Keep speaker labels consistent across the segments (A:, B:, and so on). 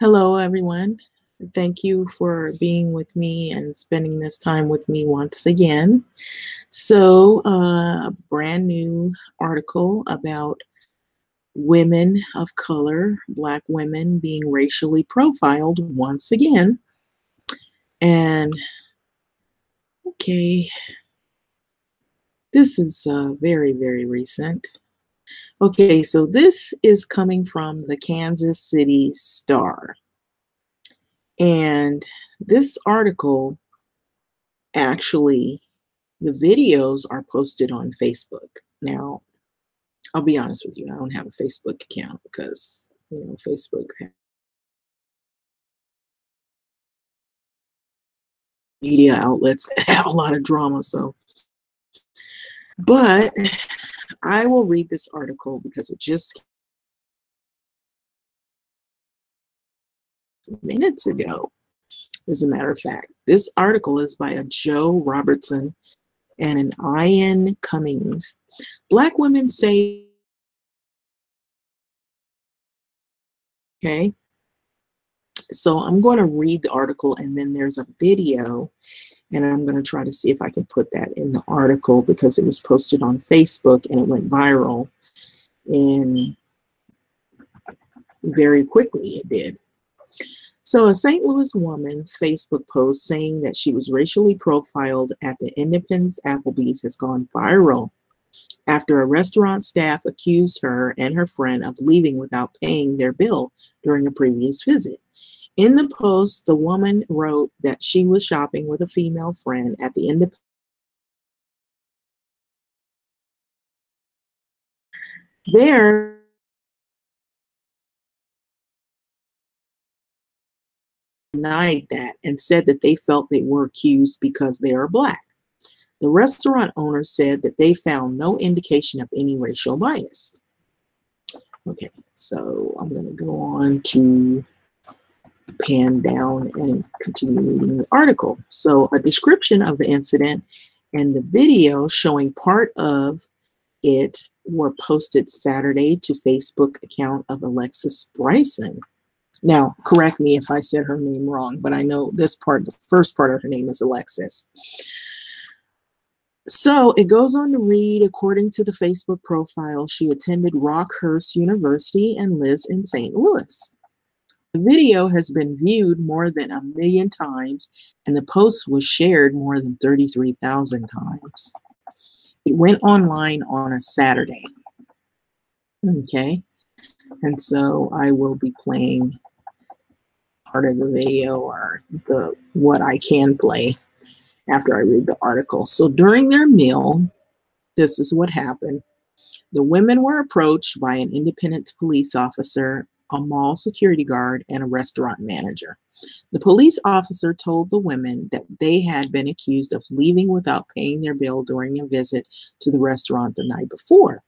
A: Hello, everyone. Thank you for being with me and spending this time with me once again. A brand new article about women of color, Black women being racially profiled once again. And okay, this is very, very recent. Okay, so this is coming from the Kansas City Star. And this article actually, the videos are posted on Facebook. Now, I'll be honest with you, I don't have a Facebook account because, Facebook media outlets that have a lot of drama. But I will read this article because it just minutes ago. As a matter of fact, this article is by a Joe Robertson and an Ian Cummings. Black women say, okay, so I'm going to read the article and then there's a video and I'm going to try to see if I can put that in the article because it was posted on Facebook and it went viral and very quickly it did. So a St. Louis woman's Facebook post saying that she was racially profiled at the Independence Applebee's has gone viral after a restaurant staff accused her and her friend of leaving without paying their bill during a previous visit. In the post, the woman wrote that she was shopping with a female friend at the Independence. There, denied that and said that they felt they were accused because they are Black. The restaurant owner said that they found no indication of any racial bias. Okay, so I'm going to go on to pan down and continue reading the article. So a description of the incident and the video showing part of it were posted Saturday to Facebook account of Alexis Bryson. Now, correct me if I said her name wrong, but I know this part, the first part of her name is Alexis. So it goes on to read, according to the Facebook profile, she attended Rockhurst University and lives in St. Louis. The video has been viewed more than 1 million times, and the post was shared more than 33,000 times. It went online on a Saturday. Okay, and so I will be playing part of the video or what I can play after I read the article. So during their meal, this is what happened. The women were approached by an independent police officer, a mall security guard, and a restaurant manager. The police officer told the women that they had been accused of leaving without paying their bill during a visit to the restaurant the night before.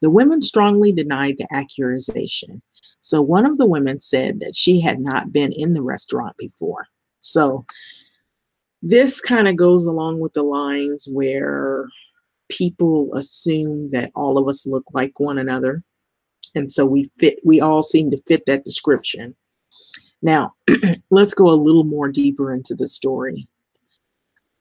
A: The women strongly denied the accusation. So one of the women said that she had not been in the restaurant before. So this kind of goes along with the lines where people assume that all of us look like one another. And so we all seem to fit that description. Now, let's go a little more deeper into the story.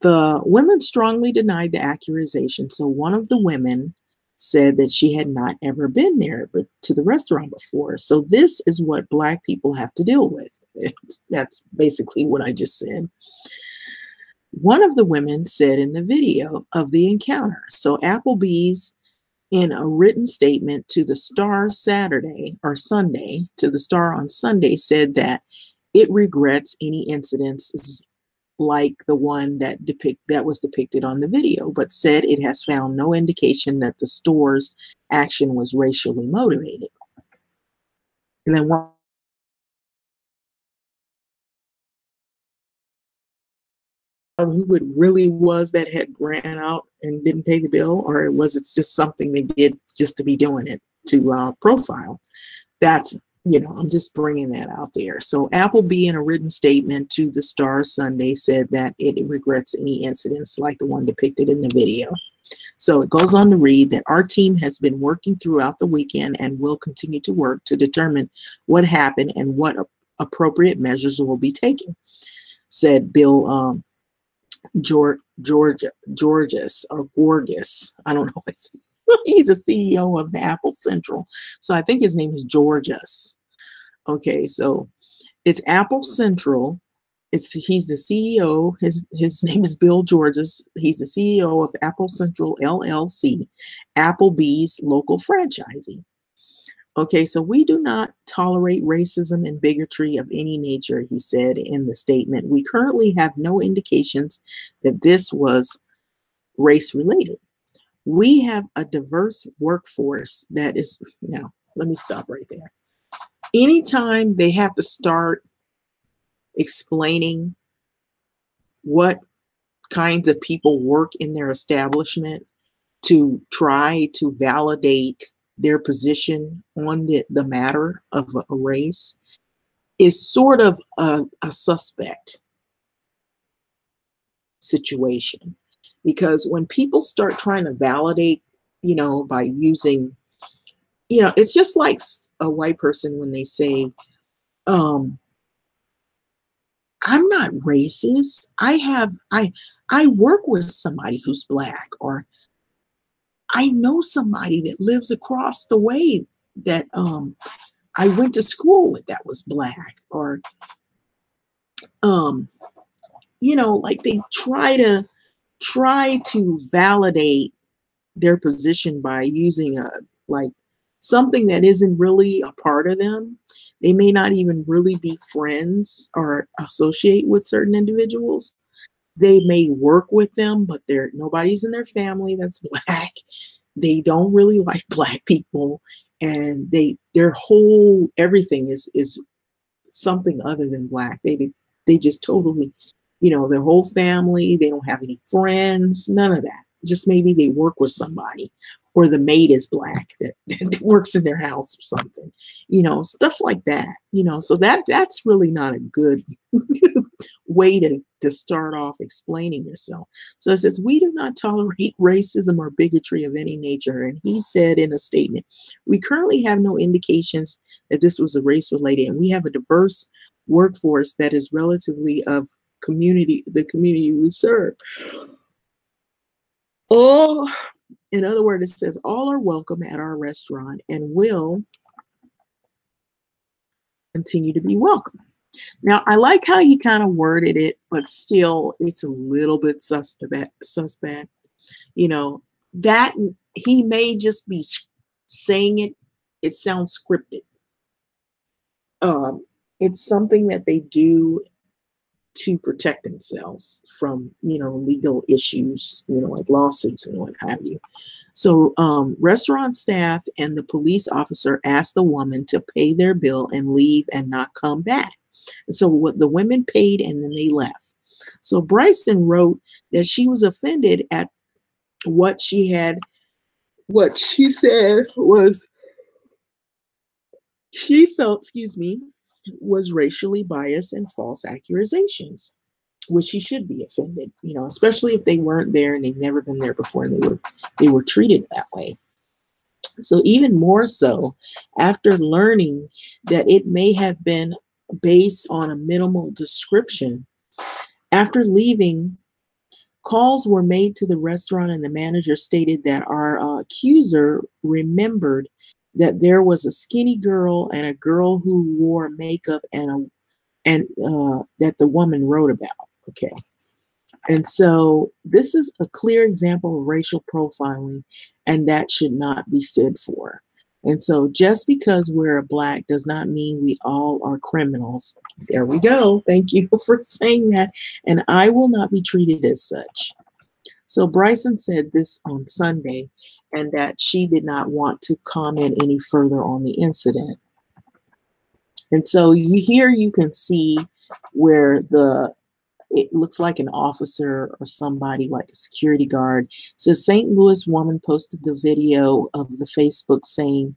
A: The women strongly denied the accusation. So one of the women said that she had not ever been there to the restaurant before. So this is what Black people have to deal with. That's basically what I just said. One of the women said in the video of the encounter, so Applebee's in a written statement to the Star Sunday, to the Star on Sunday, said that it regrets any incidents like the one that was depicted on the video, but said it has found no indication that the store's action was racially motivated. And then who it really was that had ran out and didn't pay the bill, or was it just something they did just to be doing it to profile? That's, I'm just bringing that out there. So Applebee, in a written statement to the Star Sunday, said that it regrets any incidents like the one depicted in the video. So it goes on to read that our team has been working throughout the weekend and will continue to work to determine what happened and what appropriate measures will be taken, said Bill Georges or Gorgas. I don't know. He's a CEO of the Apple Central. So I think his name is Georges. Okay, so it's Apple Central. He's the CEO. His name is Bill Georges. He's the CEO of Apple Central LLC, Applebee's local franchisee. Okay, so we do not tolerate racism and bigotry of any nature, he said in the statement. We currently have no indications that this was race related. We have a diverse workforce that is, now, let me stop right there. Anytime they have to start explaining what kinds of people work in their establishment to try to validate their position on the matter of a race is sort of a suspect situation. Because when people start trying to validate, by using, it's just like a white person when they say, I'm not racist. I work with somebody who's Black, or I know somebody that lives across the way that I went to school with that was Black, or like they try to validate their position by using like something that isn't really a part of them. They may not even really be friends or associate with certain individuals. They may work with them, but nobody's in their family that's Black. They don't really like Black people, and their whole everything is something other than Black. They just totally, their whole family, they don't have any friends, none of that. Just maybe they work with somebody, or the maid is Black that works in their house or something, stuff like that, so that's really not a good way to start off explaining yourself. So it says, we do not tolerate racism or bigotry of any nature. And he said in a statement, we currently have no indications that this was a race related, and we have a diverse workforce that is relatively of the community we serve. In other words, it says all are welcome at our restaurant and will continue to be welcome. Now, I like how he kind of worded it, but still it's a little bit suspect. That he may just be saying it. It sounds scripted. It's something that they do to protect themselves from, legal issues, like lawsuits and what have you. So restaurant staff and the police officer asked the woman to pay their bill and leave and not come back. And so what the women paid, and then they left. So Bryson wrote that she was offended at what she said was, she felt, was racially biased and false accusations, which she should be offended, especially if they weren't there and they've never been there before and they were treated that way. So even more so, after learning that it may have been based on a minimal description, after leaving, calls were made to the restaurant, and the manager stated that our accuser remembered that there was a skinny girl and a girl who wore makeup and that the woman wrote about. Okay. And so this is a clear example of racial profiling, and that should not be stood for. And so just because we're Black does not mean we all are criminals. There we go. Thank you for saying that. And I will not be treated as such. So Bryson said this on Sunday, and that she did not want to comment any further on the incident. And so you can see where it looks like an officer or somebody like a security guard. It says St. Louis woman posted the video of the Facebook saying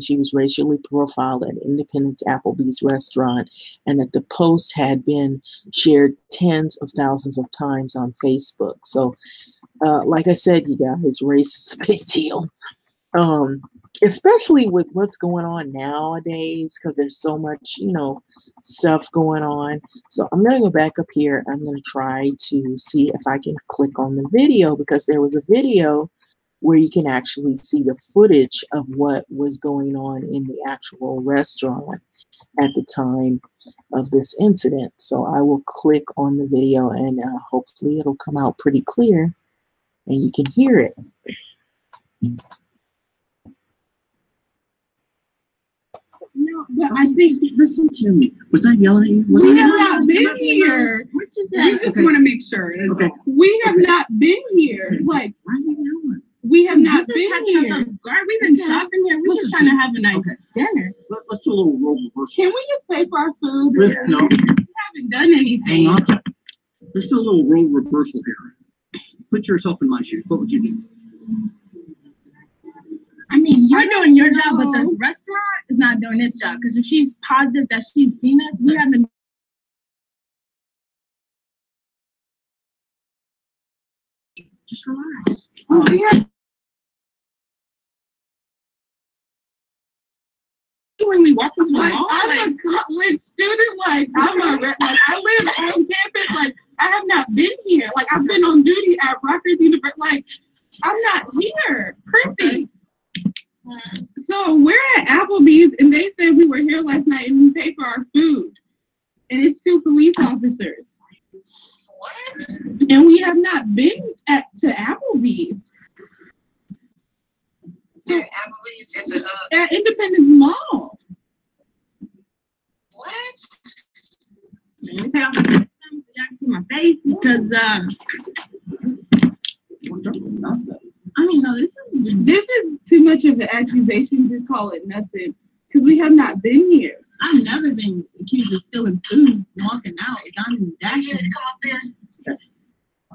A: she was racially profiled at Independence Applebee's restaurant, and that the post had been shared tens of thousands of times on Facebook. So like I said, you guys, race is a big deal. especially with what's going on nowadays, because there's so much, stuff going on. So I'm going to go back up here. I'm going to try to see if I can click on the video, because there was a video where you can actually see the footage of what was going on in the actual restaurant at the time of this incident. So I will click on the video, and hopefully it'll come out pretty clear and you can hear it.
B: No, but I think, listen to me. Was I yelling at you?
C: We have not been here.
B: What is that?
C: We just want to make sure.
B: Okay.
C: We have not been here. Like,
B: Why are you yelling?
C: we have not been here.
B: We've been shopping here. We're just trying to have a nice dinner. Let's do a little role reversal.
C: Can we just pay for our food?
B: Listen, no.
C: We haven't done anything.
B: Hang on. Let's do a little role reversal here. Put yourself in my shoes. What would you do? I mean, you're doing your job, but the restaurant is not doing its job. Because if she's positive that she's seen us, we haven't. Just relax. Oh, yeah. When we walk into the mall,
C: I'm a college student. Like, I live on campus. Like, I have not been here. Like, I've been on duty at Rutgers University. Like, I'm not here. Perfect. So we're at Applebee's, and they said we were here last night and we paid for our food. And it's 2 police officers. What? And we have not been to Applebee's. So Applebee's at Independence Mall.
B: What? Let me tell you, y'all can see my face because I mean, no, this is
C: too much of an accusation to call it nothing, because we have not been here.
B: I've never been accused of stealing food, walking out, dining, dashing. Yes.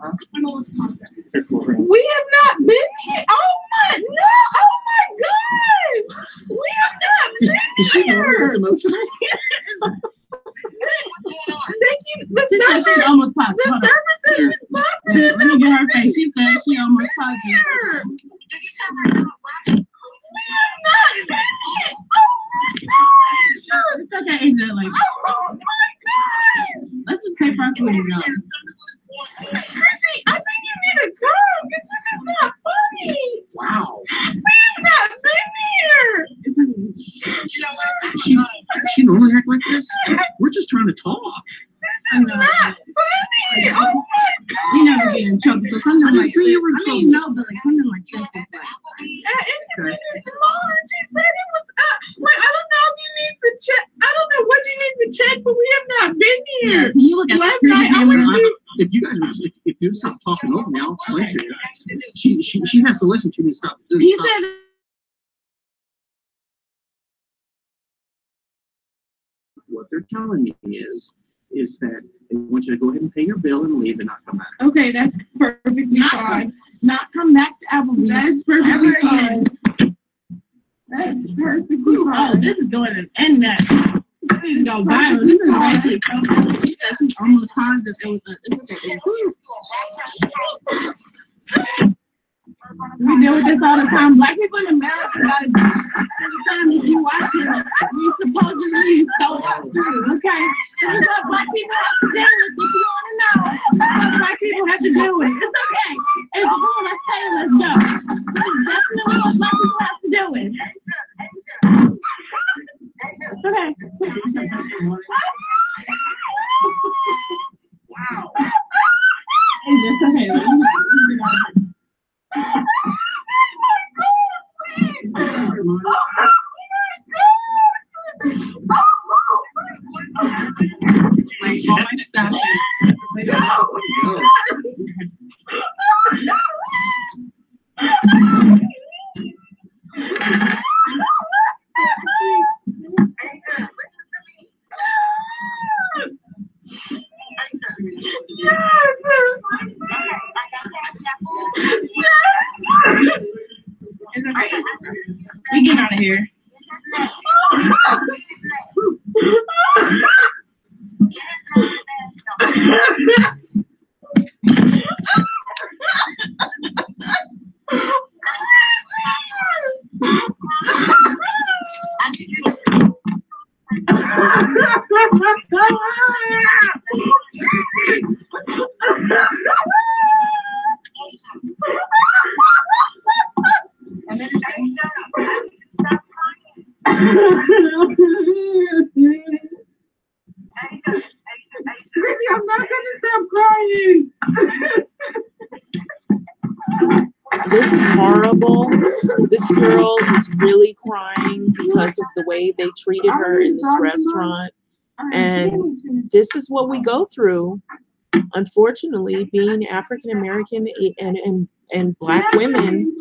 B: I know what's concept.
C: We have not been here. Oh my God! We have not been here.
B: Emotional?
C: Thank you. The
B: she's almost positive.
C: The service is positive.
B: Let me get her face. She said she almost positive.
C: We have not been here. Oh my gosh.
B: It's okay, AJ. Like,
C: oh my gosh.
B: Let's just pay for our food and go.
C: Chrissy, I think you need to go. This is not funny.
B: Wow.
C: We have not been here.
B: She normally act like this? We're just trying to talk.
C: This is not funny. Oh my God.
B: We never get in trouble. So something like this. I mean, no, but like something like this is like.
C: Independence Mall, and she said it was like, I don't know if you need to check. I don't know what you need to check, but we have not been here.
B: Can you look at
C: last night? I went to.
B: If you guys, if you stop talking over me, I'll explain to you. She has to listen to me. Stop.
C: He said.
B: What they're telling me is that they want you to go ahead and pay your bill and leave and not come back.
C: Okay, that's perfectly fine.
B: Not come back to Applebee.
C: That's perfectly fine. That's perfectly fine.
B: Oh, this is going to end that. This is going viral. This is actually so. She said she's almost positive it was
C: We deal with this all the time. Black people in America got to do it. Every time you watch it, we supposedly so up too, okay? This is what black people have to deal with. If you want to know, that's what black people have to deal with. It's okay. It's cool. Let's say let's go. This is definitely what black people have to deal with. Okay.
B: wow.
C: It's okay.
B: We get out of here.
C: I'm not gonna stop crying.
A: This is horrible. This girl is really crying because of the way they treated her in this restaurant. And this is what we go through. Unfortunately, being African American and Black women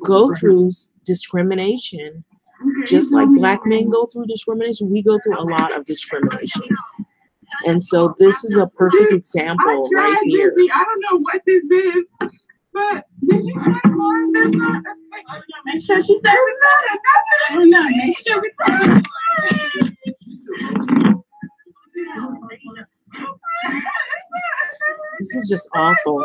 A: go through discrimination. Just like Black men go through discrimination, we go through a lot of discrimination. And so this is a perfect example right here.
C: I don't know what this is, but did you check more? There's not. Make sure she said we got it. We're not. Make sure we got it.
A: This is just awful.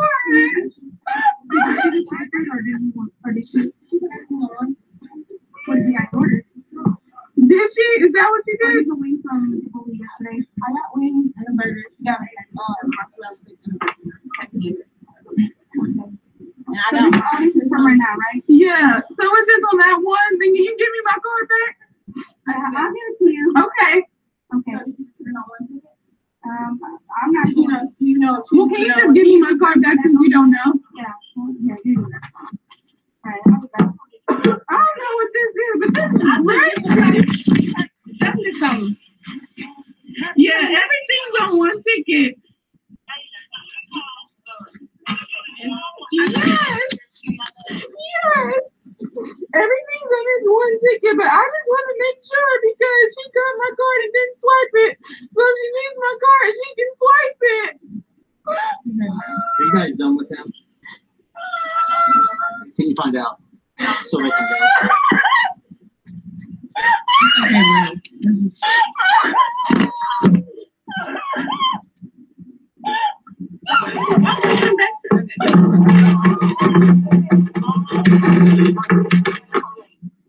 C: Did she? Is that what she did? The wings from yesterday. I got wings and a burger. She got and I don't from right now, right? Yeah. So it's just on that one thing. Can you give me my card back? I'll give it to you. Okay. Okay. I'm not sure. Well, can you just give me my card back because we don't know? Yeah. Yeah. Alright. I don't know what this is, but this is great. Definitely something. Yeah, everything's on one ticket. Yes. Yes. Everything's on this one ticket, but I just want to make sure because she got my card and didn't swipe it. So if she needs my card, she can swipe it.
D: Are you guys done with them? Can you find out? So I can go. Okay, well, this is...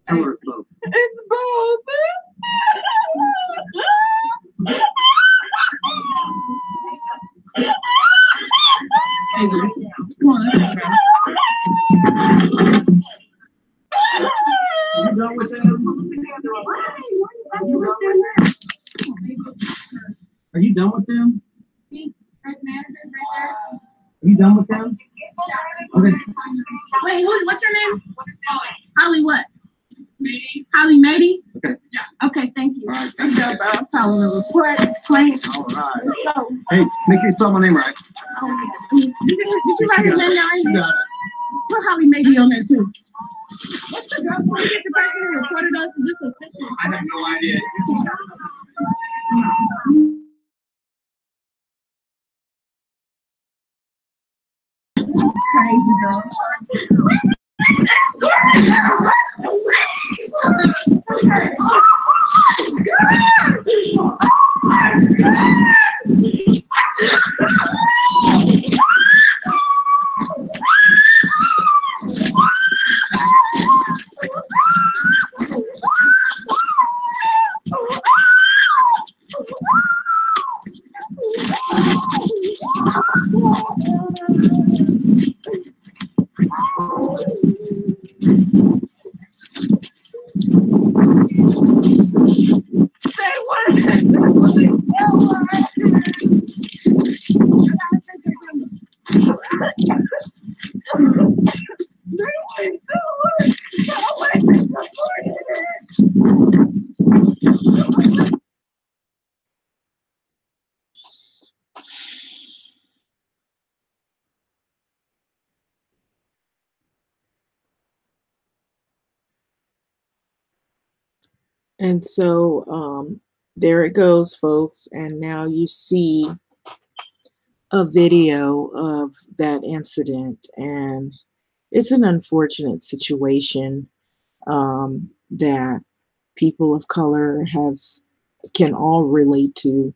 D: Color both.
C: It's both.
D: Hey, come on, let's go. Are you done with them? Are you done with them? Are you done with them? Okay.
C: Wait, what's your name? Holly what? Holly Mady?
D: Okay.
C: Yeah. Okay, thank you.
D: All right.
C: I'm done. I'm following the report. Plain.
D: All right. Hey, make sure you spell my name right.
C: Did you write his name down?
D: You got it.
C: Put Holly Mady on there too. What's the girl for? Get the person who reported us to this official.
D: I have no idea.
C: Crazy girl.
A: And so there it goes, folks. And now you see a video of that incident. And it's an unfortunate situation that people of color can all relate to,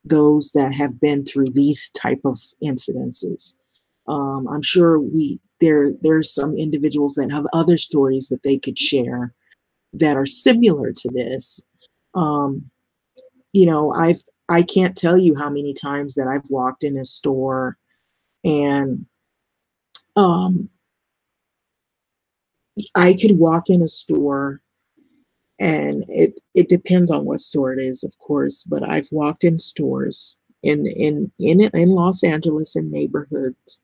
A: those that have been through these type of incidences. I'm sure there's some individuals that have other stories that they could share that are similar to this. You know, I can't tell you how many times that I've walked in a store and um, I could walk in a store and it depends on what store it is, of course, but I've walked in stores in Los Angeles in neighborhoods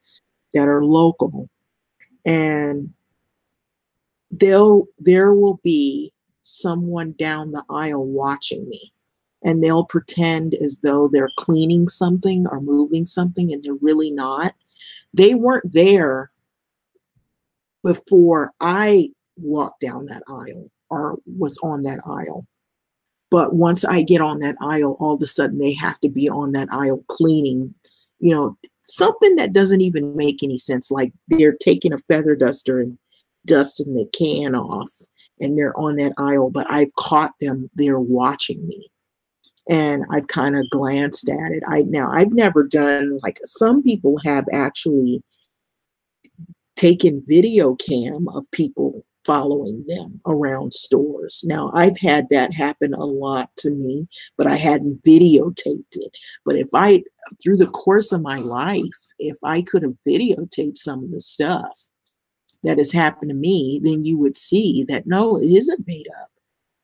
A: that are local, and there will be someone down the aisle watching me, and they'll pretend as though they're cleaning something or moving something, and they're really not. They weren't there before I walked down that aisle or was on that aisle. But once I get on that aisle, all of a sudden they have to be on that aisle cleaning, something that doesn't even make any sense. Like they're taking a feather duster and dusting the can off, and they're on that aisle, but I've caught them, they're watching me. And I've kind of glanced at it. I've never done, like some people have actually taken video cam of people following them around stores. Now, I've had that happen a lot to me, but I hadn't videotaped it. But through the course of my life, if I could have videotaped some of the stuff that has happened to me, then you would see that no, it isn't made up.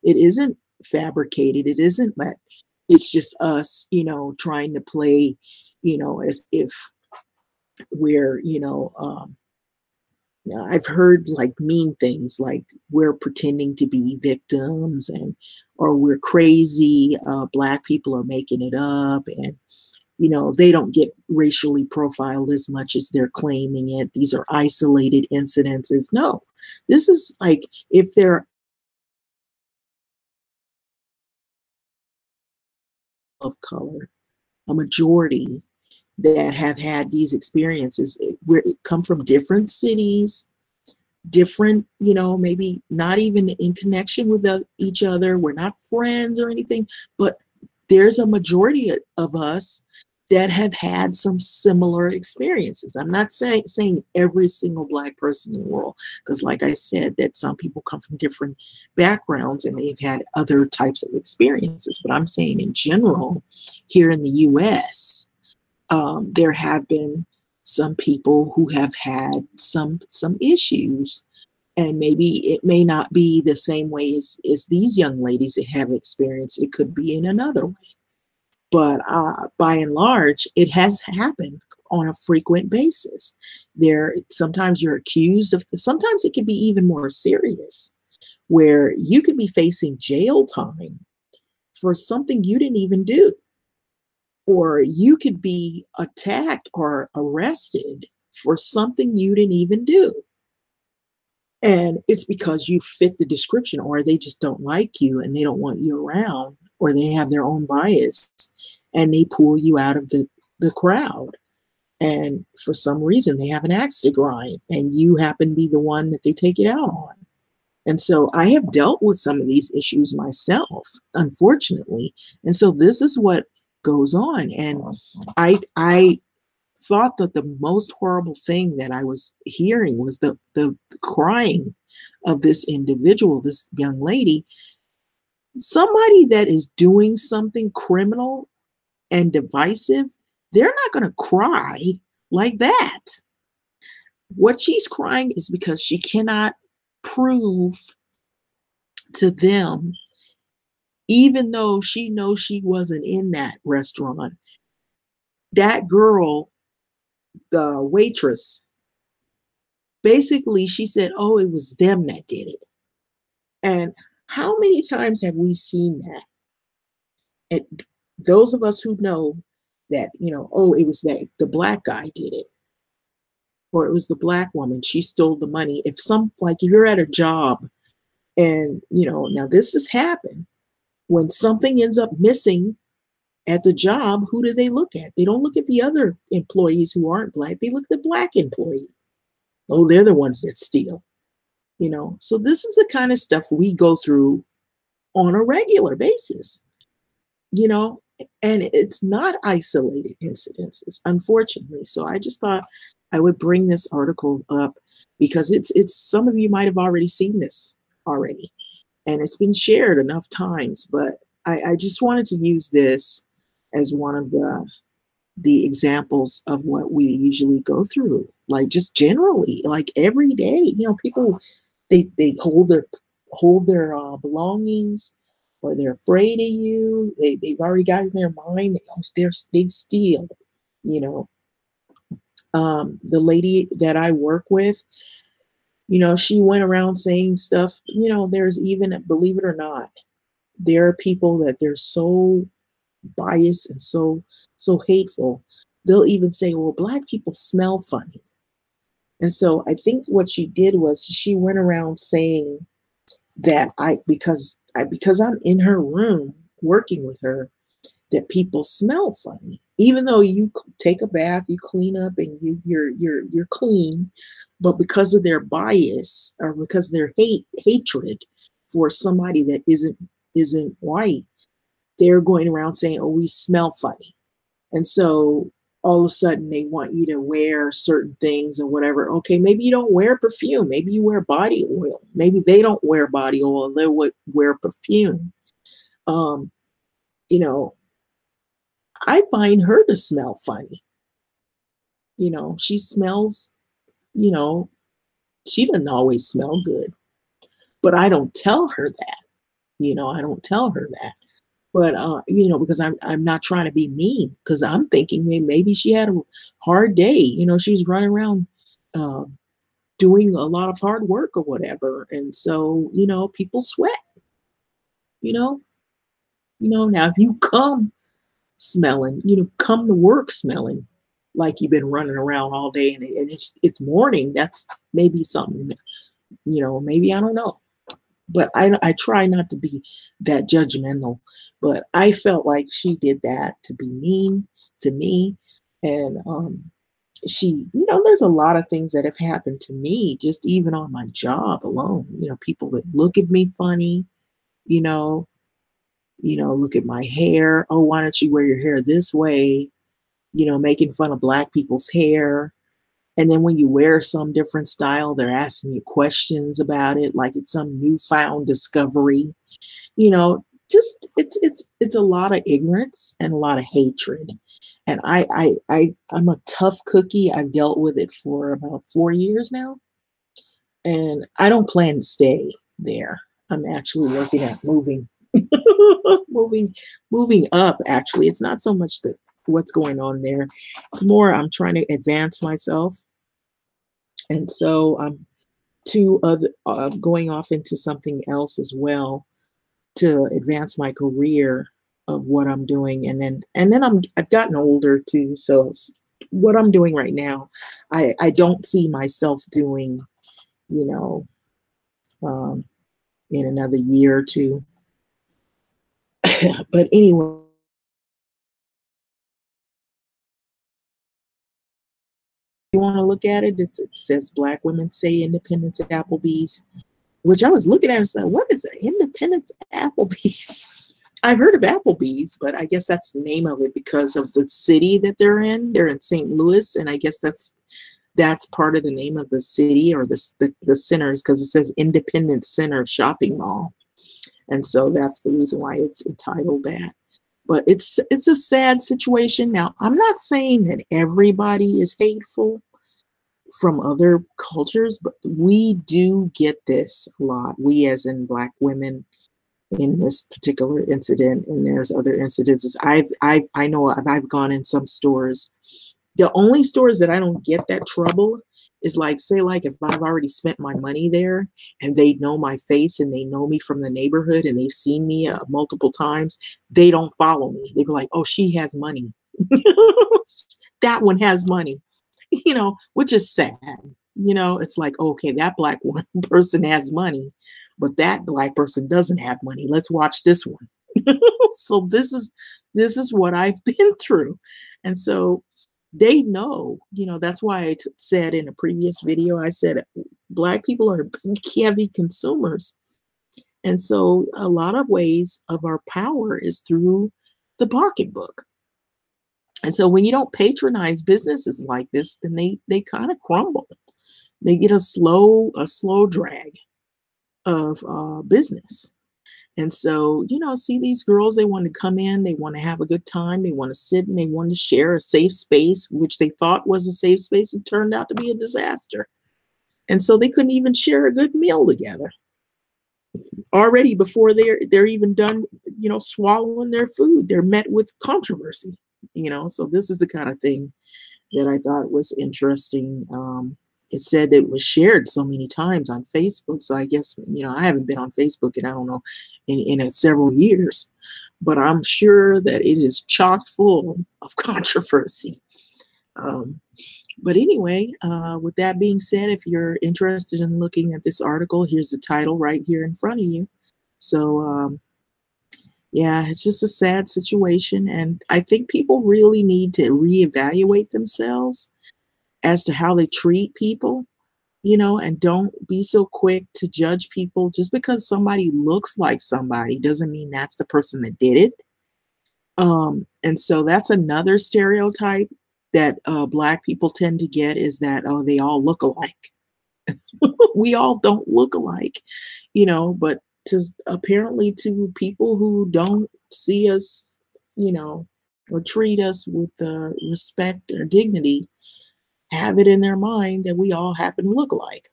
A: It isn't fabricated. It isn't that. It's just us, trying to play, as if we're, I've heard like mean things like we're pretending to be victims or we're crazy. Black people are making it up, and they don't get racially profiled as much as they're claiming it. These are isolated incidences. No, this is like if they're of color, a majority that have had these experiences where it come from different cities, different, maybe not even in connection with each other. We're not friends or anything, but there's a majority of us that have had some similar experiences. I'm not saying every single Black person in the world, because like I said, that some people come from different backgrounds and they've had other types of experiences. But I'm saying in general, here in the US, there have been some people who have had some issues, and maybe it may not be the same way as these young ladies that have experienced. It could be in another way. But by and large, it has happened on a frequent basis. Sometimes you're accused of, sometimes it can be even more serious, where you could be facing jail time for something you didn't even do. Or you could be attacked or arrested for something you didn't even do. And it's because you fit the description, or they just don't like you and they don't want you around, or they have their own bias and they pull you out of the crowd. And for some reason, they have an axe to grind and you happen to be the one that they take it out on. And so I have dealt with some of these issues myself, unfortunately. And so this is what goes on. And I thought that the most horrible thing that I was hearing was the crying of this individual, this young lady. Somebody that is doing something criminal and divisive, they're not going to cry like that. What she's crying is because she cannot prove to them, even though she knows she wasn't in that restaurant, that girl, the waitress, basically she said, oh, it was them that did it. And how many times have we seen that? And those of us who know that, oh, it was the Black guy did it, or it was the Black woman, she stole the money. If you're at a job and, now this has happened, when something ends up missing at the job, who do they look at? They don't look at the other employees who aren't Black. They look at the Black employee. Oh, they're the ones that steal, So this is the kind of stuff we go through on a regular basis, and it's not isolated incidences, unfortunately. So I just thought I would bring this article up because it's some of you might have already seen this already, and it's been shared enough times, but I just wanted to use this as one of the examples of what we usually go through, like just generally, like every day. People, they hold their belongings, or they're afraid of you. They've already got in their mind they steal. You know, the lady that I work with, she went around saying stuff. There's even, believe it or not, there are people that they're so biased and so hateful. They'll even say, well, Black people smell funny. And so I think what she did was she went around saying that because I'm in her room working with her, that people smell funny, even though you take a bath, you clean up, and you're clean. But because of their bias, or because of their hatred for somebody that isn't white, they're going around saying, oh, we smell funny. And so all of a sudden they want you to wear certain things or whatever. Okay, maybe you don't wear perfume. Maybe you wear body oil. Maybe they don't wear body oil and they would wear perfume. I find her to smell funny. She smells, she doesn't always smell good, but I don't tell her that. I don't tell her that. But because I'm not trying to be mean, because I'm thinking maybe she had a hard day. She's running around doing a lot of hard work or whatever, and so people sweat. Now if you come smelling, come to work smelling like you've been running around all day, and it's morning, that's maybe something. Maybe, I don't know. But I try not to be that judgmental. But I felt like she did that to be mean to me. And there's a lot of things that have happened to me, just even on my job alone. People that look at me funny, look at my hair. Oh, why don't you wear your hair this way? Making fun of Black people's hair. And then when you wear some different style, they're asking you questions about it, like it's some newfound discovery. Just it's a lot of ignorance and a lot of hatred. And I'm a tough cookie. I've dealt with it for about 4 years now, and I don't plan to stay there. I'm actually working at moving, moving up. Actually, it's not so much that what's going on there. It's more I'm trying to advance myself. And so I'm going off into something else as well to advance my career of what I'm doing. And then I've gotten older too. So what I'm doing right now, I don't see myself doing, in another year or two. But anyway, you want to look at it, it says Black women say independence at Applebee's, which I was looking at and said, what is an independence at Applebee's? I've heard of Applebee's, but I guess that's the name of it because of the city that they're in. They're in St. Louis, and I guess that's part of the name of the city, or the centers, because it says Independence Center Shopping Mall. And so that's the reason why it's entitled that. But it's a sad situation. Now, I'm not saying that everybody is hateful from other cultures, but we do get this a lot. We, as in Black women, in this particular incident, and there's other incidences. I know I've gone in some stores. The only stores that I don't get that trouble is like, say, like if I've already spent my money there and they know my face and they know me from the neighborhood and they've seen me multiple times, they don't follow me. They be like, oh, she has money. That one has money, which is sad. It's like, okay, that Black person has money, but that Black person doesn't have money. Let's watch this one. So this is what I've been through. And so they know, that's why I said in a previous video, I said, Black people are heavy consumers. And so a lot of ways of our power is through the pocketbook. And so when you don't patronize businesses like this, then they kind of crumble. They get a slow drag of business. And so, you know, see these girls, they want to come in, they want to have a good time, they want to sit and they want to share a safe space, which they thought was a safe space. It turned out to be a disaster. And so they couldn't even share a good meal together. Already before they're even done, you know, swallowing their food, they're met with controversy, you know. So this is the kind of thing that I thought was interesting. It said it was shared so many times on Facebook. So I guess, you know, I haven't been on Facebook in, I don't know, in several years, but I'm sure that it is chock full of controversy. But anyway, with that being said, if you're interested in looking at this article, here's the title right here in front of you. So, yeah, it's just a sad situation. And I think people really need to reevaluate themselves as to how they treat people, you know, and don't be so quick to judge people. Just because somebody looks like somebody doesn't mean that's the person that did it. And so that's another stereotype that Black people tend to get, is that, oh, they all look alike. We all don't look alike, you know, but apparently to people who don't see us, you know, or treat us with respect or dignity, have it in their mind that we all happen to look alike.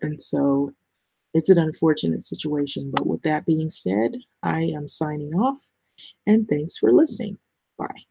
A: And so it's an unfortunate situation. But with that being said, I am signing off, and thanks for listening. Bye.